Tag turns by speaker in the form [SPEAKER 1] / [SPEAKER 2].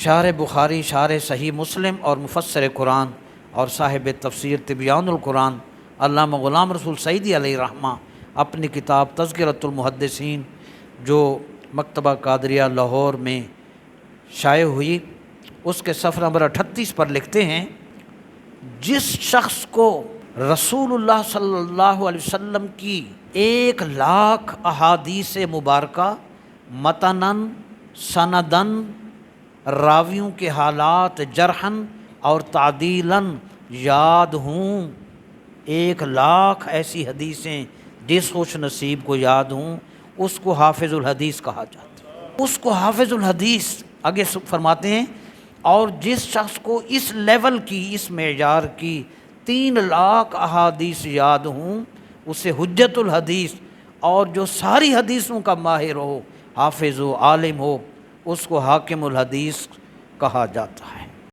[SPEAKER 1] شارح بخاری، شارح صحیح مسلم اور مفسر قرآن اور صاحب تفسیر تبیان القرآن علامہ غلام رسول سعیدی علیہ رحمہ اپنی کتاب تذکرۃ المحدثین جو مکتبہ قادریہ لاہور میں شائع ہوئی، اس کے صفحہ نمبر 38 پر لکھتے ہیں، جس شخص کو رسول اللہ صلی اللہ علیہ وسلم کی 1,00,000 احادیث مبارکہ متناً سنداً راویوں کے حالات جرحاً اور تعدیلاً یاد ہوں، 1,00,000 ایسی حدیثیں جس خوش نصیب کو یاد ہوں، اس کو حافظ الحدیث کہا جاتا ہے۔ اس کو حافظ الحدیث آگے فرماتے ہیں، اور جس شخص کو اس لیول کی، اس معیار کی 3,00,000 احادیث یاد ہوں، اسے حجت الحدیث، اور جو ساری حدیثوں کا ماہر ہو، حافظ ہو، عالم ہو، اس کو حاکم الحدیث کہا جاتا ہے۔